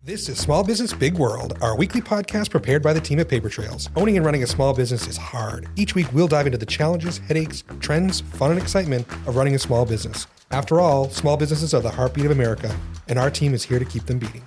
This is Small Business Big World, our weekly podcast prepared by the team at Paper Trails. Owning and running a small business is hard. Each week, we'll dive into the challenges, headaches, trends, fun, and excitement of running a small business. After all, small businesses are the heartbeat of America, and our team is here to keep them beating.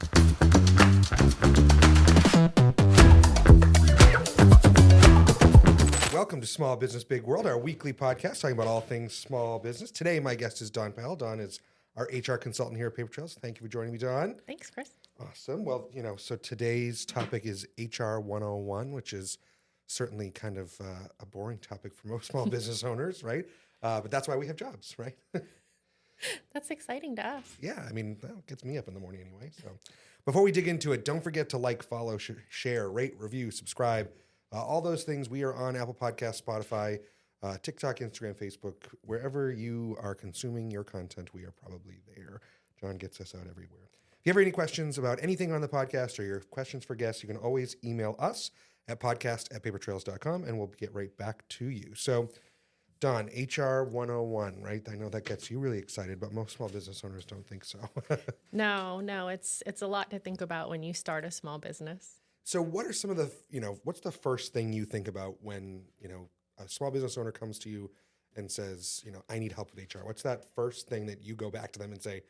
Welcome to Small Business Big World, our weekly podcast talking about all things small business. Today, my guest is Dawn Powell. Dawn is our HR consultant here at Paper Trails. Thank you for joining me, Dawn. Thanks, Chris. Awesome. Well, so today's topic is HR 101, which is certainly kind of a boring topic for most small business owners, right? But that's why we have jobs, right? That's exciting to us. Yeah, I mean, well, it gets me up in the morning anyway. So before we dig into it, don't forget to like, follow, share, rate, review, subscribe, all those things. We are on Apple Podcasts, Spotify, TikTok, Instagram, Facebook. Wherever you are consuming your content, we are probably there. John gets us out everywhere. If you have any questions about anything on the podcast or your questions for guests, you can always email us at podcast@papertrails.com and we'll get right back to you. So, Dawn, HR 101, right? I know that gets you really excited, but most small business owners don't think so. No, it's a lot to think about when you start a small business. So what are some of the, what's the first thing you think about when, a small business owner comes to you and says, I need help with HR? What's that first thing that you go back to them and say,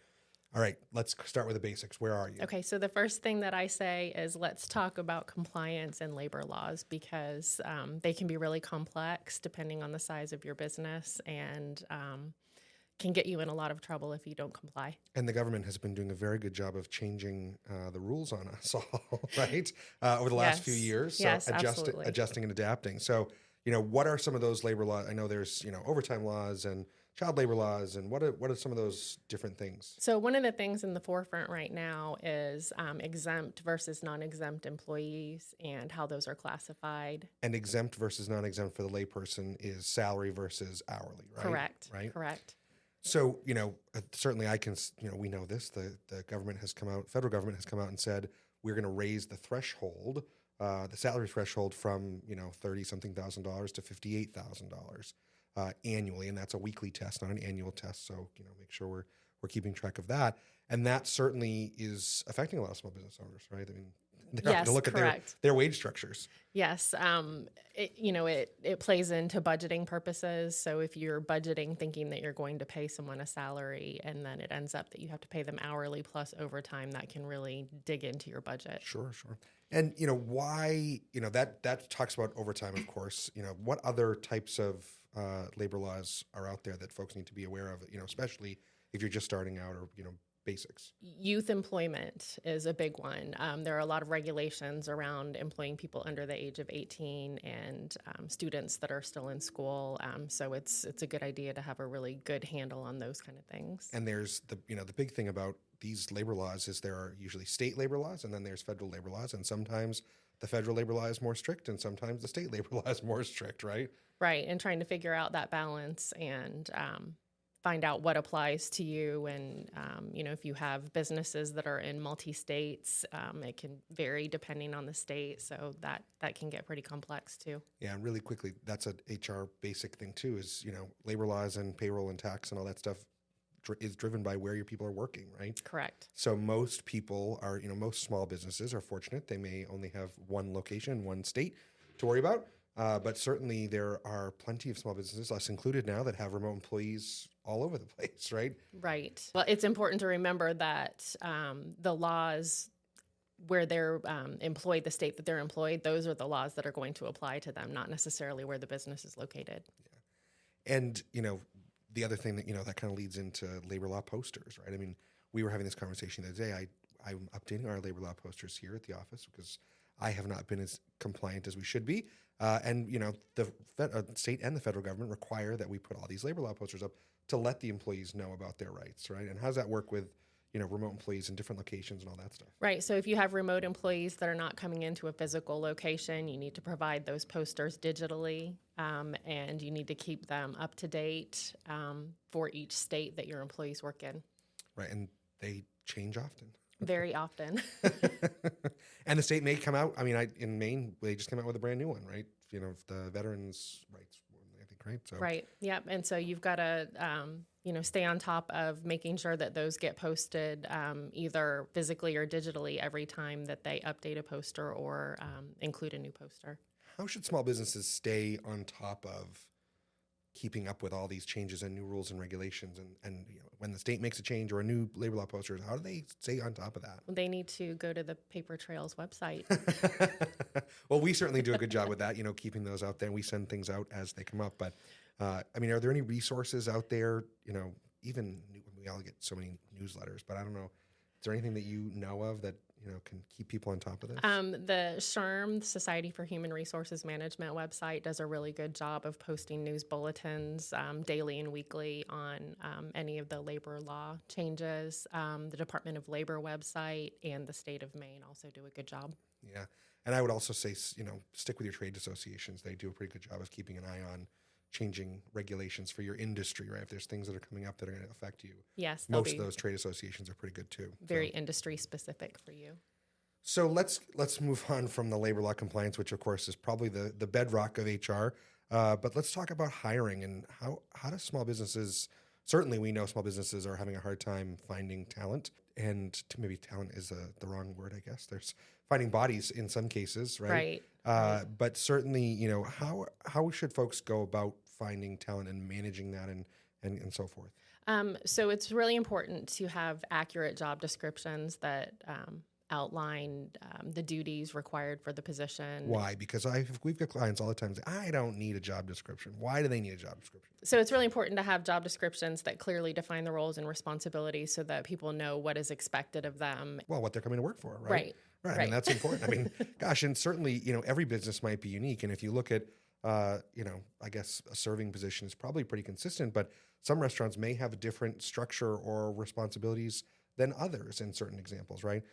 all right, let's start with the basics. Where are you? Okay, so the first thing that I say is let's talk about compliance and labor laws because they can be really complex depending on the size of your business and can get you in a lot of trouble if you don't comply. And the government has been doing a very good job of changing the rules on us all, right? Over the last few years. So yes, absolutely. Adjusting and adapting. So, what are some of those labor laws? I know there's, overtime laws and child labor laws, and what are some of those different things? So one of the things in the forefront right now is exempt versus non-exempt employees and how those are classified. And exempt versus non-exempt for the layperson is salary versus hourly, right? Correct. Right. Correct. So, certainly I can, we know this, the government has come out, federal government has come out and said, we're going to raise the threshold, the salary threshold from, $30-something thousand to $58,000. Annually, and that's a weekly test, not an annual test. So, make sure we're keeping track of that. And that certainly is affecting a lot of small business owners, right? I mean, they have to look at their wage structures. Yes. It plays into budgeting purposes. So if you're budgeting thinking that you're going to pay someone a salary and then it ends up that you have to pay them hourly plus overtime, that can really dig into your budget. Sure. And, why, that talks about overtime, of course. What other types of labor laws are out there that folks need to be aware of, especially if you're just starting out or, basics? Youth employment is a big one. There are a lot of regulations around employing people under the age of 18 and students that are still in school. So it's a good idea to have a really good handle on those kind of things. And there's the big thing about these labor laws is there are usually state labor laws and then there's federal labor laws. And sometimes the federal labor law is more strict and sometimes the state labor law is more strict, right? Right. And trying to figure out that balance and find out what applies to you. And, if you have businesses that are in multi-states, it can vary depending on the state. So that can get pretty complex too. Yeah. And really quickly, that's an HR basic thing too is, labor laws and payroll and tax and all that stuff is driven by where your people are working, right? Correct. So most people are, most small businesses are fortunate. They may only have one location, one state to worry about. But certainly there are plenty of small businesses, us included now, that have remote employees all over the place, right? Right. Well, it's important to remember that the laws where they're employed, the state that they're employed, those are the laws that are going to apply to them, not necessarily where the business is located. Yeah. And, the other thing that, that kind of leads into labor law posters, right? I mean, we were having this conversation the other day. I'm updating our labor law posters here at the office because I have not been as compliant as we should be. And, the state and the federal government require that we put all these labor law posters up to let the employees know about their rights, right? And how does that work with, remote employees in different locations and all that stuff? Right. So if you have remote employees that are not coming into a physical location, you need to provide those posters digitally, and you need to keep them up to date for each state that your employees work in. Right. And they change often. Very often. And the state may come out. I mean, in Maine, they just came out with a brand new one, right? The veterans' rights, I think, right? So Right. Yep. And so you've got to, stay on top of making sure that those get posted either physically or digitally every time that they update a poster or include a new poster. how should small businesses stay on top of keeping up with all these changes and new rules and regulations? And when the state makes a change or a new labor law poster, how do they stay on top of that? They need to go to the Paper Trails website. Well, we certainly do a good job with that, keeping those out there. And we send things out as they come up. But are there any resources out there? Even we all get so many newsletters, but I don't know. Is there anything that you know of that can keep people on top of this? The SHRM, the Society for Human Resources Management website, does a really good job of posting news bulletins daily and weekly on any of the labor law changes. The Department of Labor website and the state of Maine also do a good job. Yeah. And I would also say, stick with your trade associations. They do a pretty good job of keeping an eye on changing regulations for your industry, right? If there's things that are coming up that are going to affect you. Yes. Most of those trade associations are pretty good too. Very industry specific for you. So let's move on from the labor law compliance, which of course is probably the bedrock of HR. But let's talk about hiring and how do small businesses, certainly we know small businesses are having a hard time finding talent, and maybe talent is the wrong word, I guess. There's finding bodies in some cases, right? Right. But certainly, how should folks go about finding talent and managing that and so forth? So it's really important to have accurate job descriptions that outline the duties required for the position. Why? Because we've got clients all the time say, I don't need a job description. Why do they need a job description? So it's really important to have job descriptions that clearly define the roles and responsibilities so that people know what is expected of them. Well, what they're coming to work for, right? Right. I mean, that's important. I mean, gosh, and certainly, every business might be unique. And if you look at, I guess a serving position is probably pretty consistent, but some restaurants may have a different structure or responsibilities than others in certain examples, right?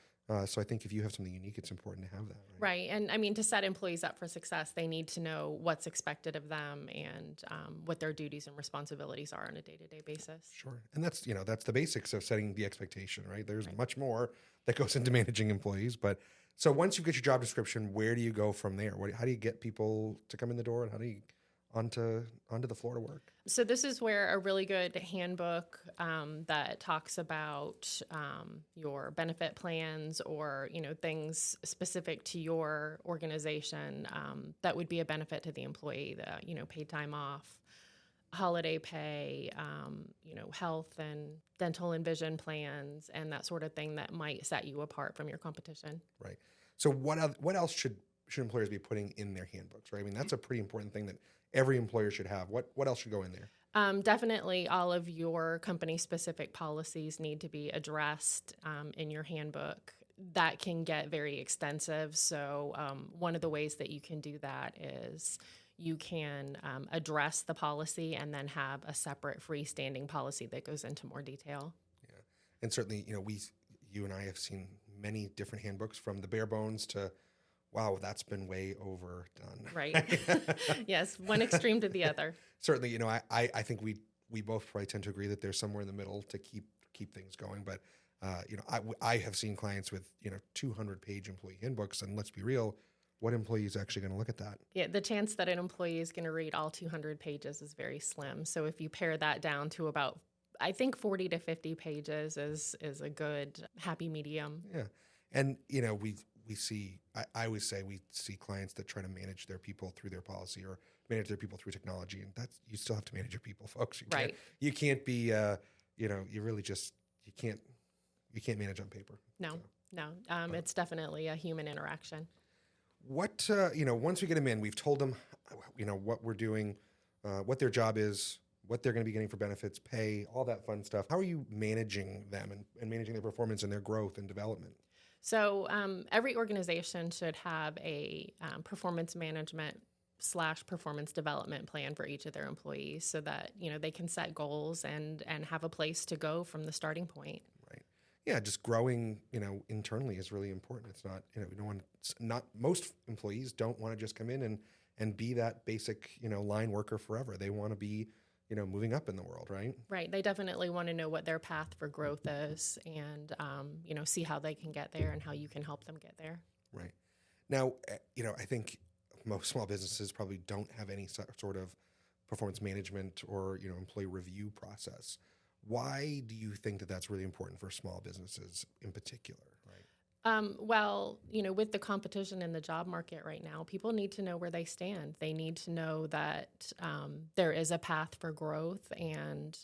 So I think if you have something unique, it's important to have that. Right. And I mean, to set employees up for success, they need to know what's expected of them and what their duties and responsibilities are on a day-to-day basis. Sure. And that's the basics of setting the expectation, right? There's much more that goes into managing employees. But so once you get your job description, where do you go from there? How do you get people to come in the door, and how do you onto the floor to work? So this is where a really good handbook that talks about your benefit plans or things specific to your organization that would be a benefit to the employee. Paid time off, holiday pay, health and dental and vision plans, and that sort of thing that might set you apart from your competition. Right. So what else should employers be putting in their handbooks? Right. I mean, that's a pretty important thing that every employer should have. What else should go in there? Definitely all of your company-specific policies need to be addressed in your handbook. That can get very extensive. So one of the ways that you can do that is you can address the policy and then have a separate freestanding policy that goes into more detail. Yeah. And certainly, you and I have seen many different handbooks, from the bare bones to, wow, that's been way overdone. Right. Yes, one extreme to the other. Certainly, I think we both probably tend to agree that there's somewhere in the middle to keep things going. But I have seen clients with 200-page employee handbooks, and let's be real, what employee is actually going to look at that? Yeah, the chance that an employee is going to read all 200 pages is very slim. So if you pare that down to about, I think 40 to 50 pages is a good happy medium. Yeah, and we see, I always say we see clients that try to manage their people through their policy or manage their people through technology, and that's, you still have to manage your people, folks. You can't be, you really just, you can't manage on paper. No. It's definitely a human interaction. What, once we get them in, we've told them, what we're doing, what their job is, what they're going to be getting for benefits, pay, all that fun stuff. How are you managing them and managing their performance and their growth and development? So every organization should have a performance management / performance development plan for each of their employees so that, they can set goals and have a place to go from the starting point. Right. Yeah, just growing, internally is really important. It's not, most employees don't want to just come in and be that basic, line worker forever. They want to be, moving up in the world, right? Right. They definitely want to know what their path for growth is and, see how they can get there and how you can help them get there. Right. Now, I think most small businesses probably don't have any sort of performance management or, employee review process. Why do you think that that's really important for small businesses in particular? Right. Well, with the competition in the job market right now, people need to know where they stand. They need to know that there is a path for growth and,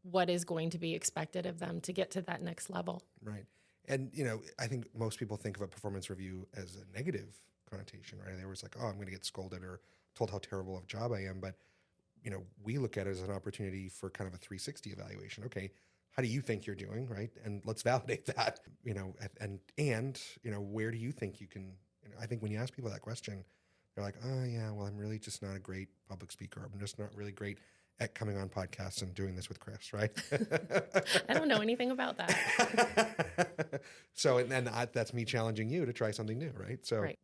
what is going to be expected of them to get to that next level. Right. And, I think most people think of a performance review as a negative connotation, right? They always like, oh, I'm going to get scolded or told how terrible of a job I am. But, we look at it as an opportunity for kind of a 360 evaluation. Okay, how do you think you're doing, right? And let's validate that, and where do you think you can, I think when you ask people that question, they're like, oh yeah, well, I'm really just not a great public speaker. I'm just not really great at coming on podcasts and doing this with Chris, right? I don't know anything about that. So, and that's me challenging you to try something new, right? So, right.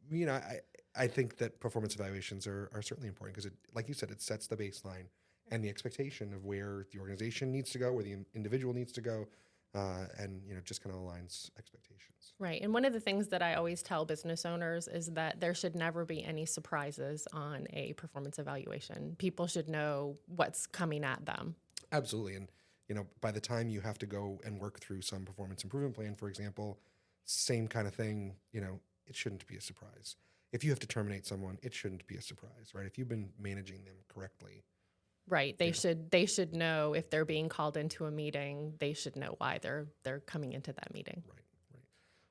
I think that performance evaluations are certainly important because, like you said, it sets the baseline and the expectation of where the organization needs to go, where the individual needs to go, and just kind of aligns expectations. Right. And one of the things that I always tell business owners is that there should never be any surprises on a performance evaluation. People should know what's coming at them. Absolutely. And, by the time you have to go and work through some performance improvement plan, for example, same kind of thing, it shouldn't be a surprise. If you have to terminate someone, it shouldn't be a surprise, right? If you've been managing them correctly. Right. They should know if they're being called into a meeting, they should know why they're coming into that meeting. Right.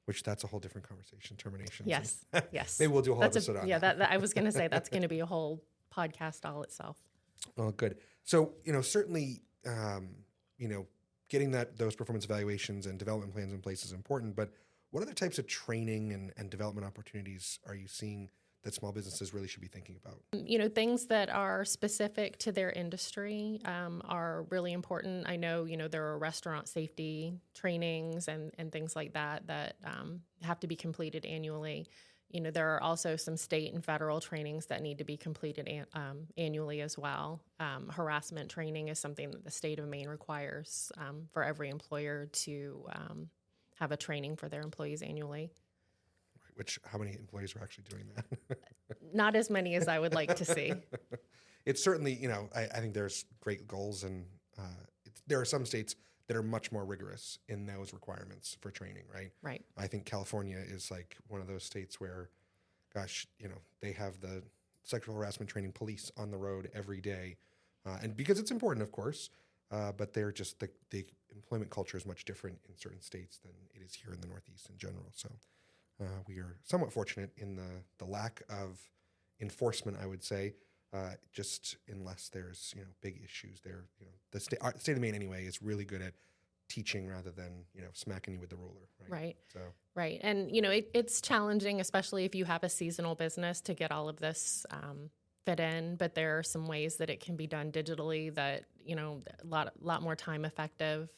Which that's a whole different conversation, terminations. Yes. Yes. Maybe we'll do a whole episode on that. Yeah, I was going to say that's going to be a whole podcast all itself. Oh, good. So, certainly, getting those performance evaluations and development plans in place is important, but what other types of training and development opportunities are you seeing that small businesses really should be thinking about? Things that are specific to their industry are really important. I know, there are restaurant safety trainings and things like that have to be completed annually. There are also some state and federal trainings that need to be completed annually as well. Harassment training is something that the state of Maine requires for every employer to have a training for their employees annually. Which, how many employees are actually doing that? Not as many as I would like to see. It's certainly, I think there's great goals, and there are some states that are much more rigorous in those requirements for training, right? Right. I think California is like one of those states where, gosh, they have the sexual harassment training police on the road every day. And because it's important, of course, but they're just, the employment culture is much different in certain states than it is here in the Northeast in general. So we are somewhat fortunate in the lack of enforcement, I would say, just unless there's big issues there. The state of Maine anyway is really good at teaching rather than smacking you with the ruler. Right. So right, and it's challenging, especially if you have a seasonal business, to get all of this fit in. But there are some ways that it can be done digitally that a lot more time effective,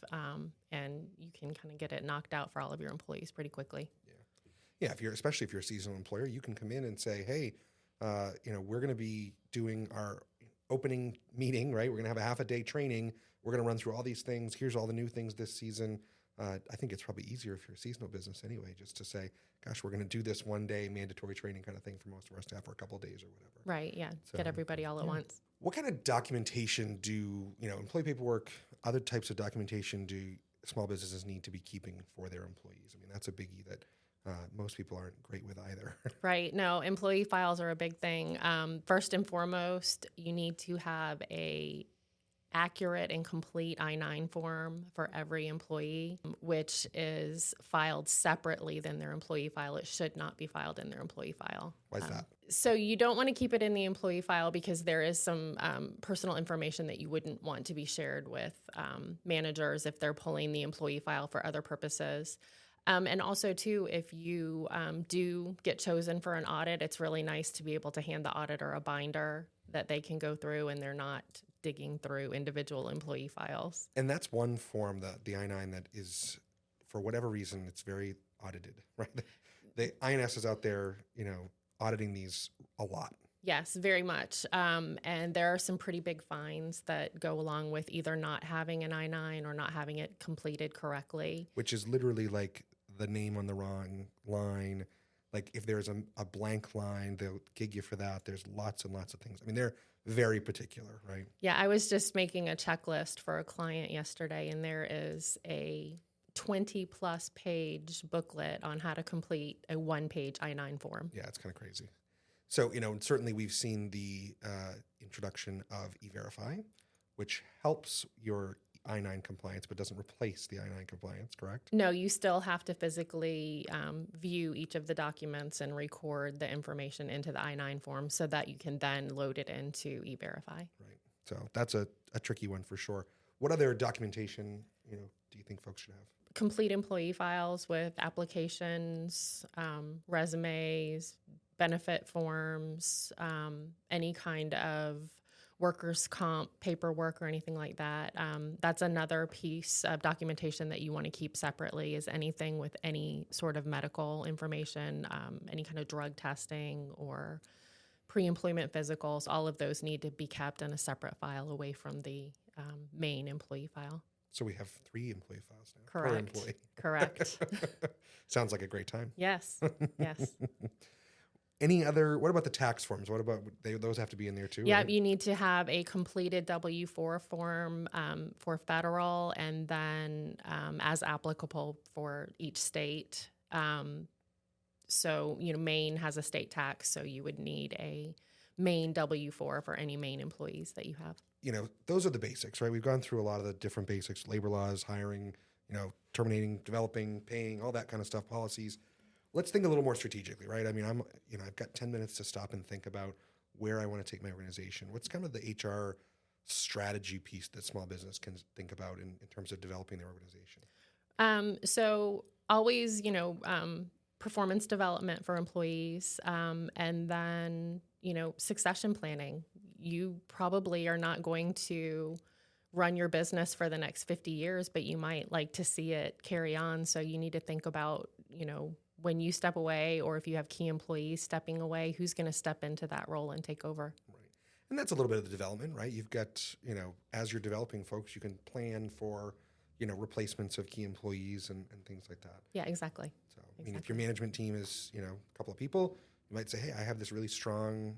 and you can kind of get it knocked out for all of your employees pretty quickly. Yeah, especially if you're a seasonal employer, you can come in and say, hey, we're going to be doing our opening meeting, right? We're going to have a half a day training. We're going to run through all these things. Here's all the new things this season. I think it's probably easier if you're a seasonal business anyway, just to say, gosh, we're going to do this one day mandatory training kind of thing for most of our staff for a couple of days or whatever. Right, yeah. So, get everybody all at once. What kind of documentation do, employee paperwork, other types of documentation do small businesses need to be keeping for their employees? I mean, that's a biggie that most people aren't great with either. Right. No, employee files are a big thing. First and foremost, you need to have a accurate and complete I-9 form for every employee, which is filed separately than their employee file. It should not be filed in their employee file. Why is that? So you don't want to keep it in the employee file because there is some personal information that you wouldn't want to be shared with managers if they're pulling the employee file for other purposes. And also, too, if you do get chosen for an audit, it's really nice to be able to hand the auditor a binder that they can go through and they're not digging through individual employee files. And that's one form, the I-9, that is, for whatever reason, it's very audited, right? The INS is out there, auditing these a lot. Yes, very much. And there are some pretty big fines that go along with either not having an I-9 or not having it completed correctly. Which is literally like the name on the wrong line, Like if there's a blank line, they'll gig you for that. There's lots and lots of things. I mean, they're very particular, right? Yeah, I was just making a checklist for a client yesterday, and there is a 20-plus page booklet on how to complete a one-page I-9 form. Yeah, it's kind of crazy. So, certainly we've seen the introduction of E-Verify, which helps your I-9 compliance, but doesn't replace the I-9 compliance, correct? No, you still have to physically view each of the documents and record the information into the I-9 form so that you can then load it into E-Verify. Right. So that's a tricky one for sure. What other documentation, do you think folks should have? Complete employee files with applications, resumes, benefit forms, any kind of workers' comp paperwork or anything like that. That's another piece of documentation that you want to keep separately, is anything with any sort of medical information, any kind of drug testing or pre-employment physicals. All of those need to be kept in a separate file away from the main employee file. So we have 3 employee files now. Correct. Per employee. Correct. Sounds like a great time. Yes. Yes. What about the tax forms? What about, those have to be in there too? Yeah, right? you need to have a completed W-4 form for federal, and then as applicable for each state. So, Maine has a state tax, so you would need a Maine W-4 for any Maine employees that you have. Those are the basics, right? We've gone through a lot of the different basics, labor laws, hiring, terminating, developing, paying, all that kind of stuff, policies. Let's think a little more strategically, right? I mean, I've got 10 minutes to stop and think about where I want to take my organization. What's kind of the HR strategy piece that small business can think about in terms of developing their organization? So always, performance development for employees, and then, succession planning. You probably are not going to run your business for the next 50 years, but you might like to see it carry on. So you need to think about, when you step away, or if you have key employees stepping away, who's going to step into that role and take over? Right. And that's a little bit of the development, right? You've got, as you're developing folks, you can plan for, replacements of key employees and things like that. Yeah, exactly. So, I mean, if your management team is, a couple of people, you might say, hey, I have this really strong,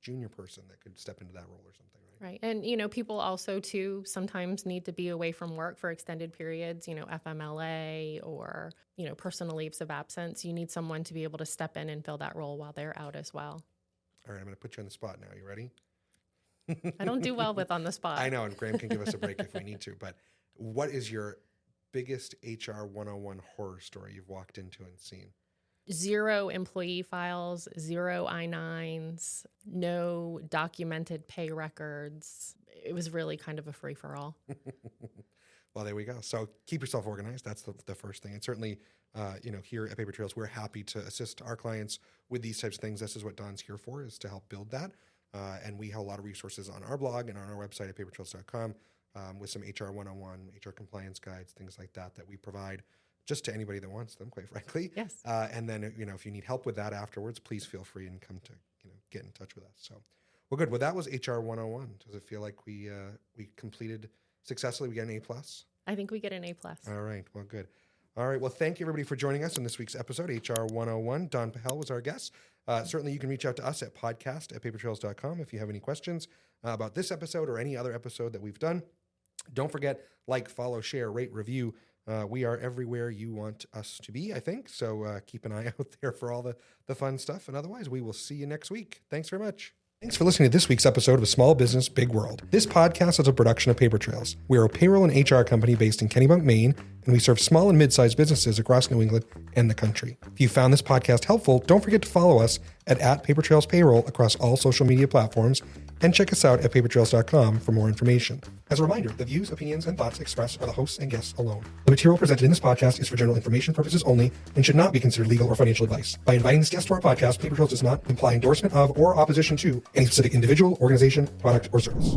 junior person that could step into that role or something, right? Right. And, people also, too, sometimes need to be away from work for extended periods, FMLA or, personal leaves of absence. You need someone to be able to step in and fill that role while they're out as well. All right, I'm going to put you on the spot now. You ready? I don't do well with on the spot. I know, and Graham can give us a break if we need to. But what is your biggest HR 101 horror story you've walked into and seen? 0 employee files, 0 I-9s, no documented pay records. It was really kind of a free-for-all. Well, there we go. So keep yourself organized. That's the first thing. And certainly, here at Paper Trails, we're happy to assist our clients with these types of things. This is what Don's here for, is to help build that. And we have a lot of resources on our blog and on our website at papertrails.com with some HR 101, HR compliance guides, things like that we provide just to anybody that wants them, quite frankly. Yes. And then, if you need help with that afterwards, please feel free and come to, get in touch with us. So, well, good. Well, that was HR 101. Does it feel like we completed successfully? We get an A+? I think we get an A+. All right. Well, good. All right. Well, thank you, everybody, for joining us in this week's episode. HR 101. Don Pahel was our guest. Certainly, you can reach out to us at podcast@papertrails.com if you have any questions about this episode or any other episode that we've done. Don't forget, like, follow, share, rate, review. We are everywhere you want us to be, I think. So keep an eye out there for all the fun stuff. And otherwise, we will see you next week. Thanks very much. Thanks for listening to this week's episode of Small Business, Big World. This podcast is a production of Paper Trails. We are a payroll and HR company based in Kennebunk, Maine, and we serve small and mid-sized businesses across New England and the country. If you found this podcast helpful, don't forget to follow us at Paper Trails Payroll across all social media platforms, and check us out at papertrails.com for more information. As a reminder, the views, opinions, and thoughts expressed are the hosts and guests alone. The material presented in this podcast is for general information purposes only and should not be considered legal or financial advice. By inviting this guest to our podcast, Paper Trails does not imply endorsement of or opposition to any specific individual, organization, product, or service.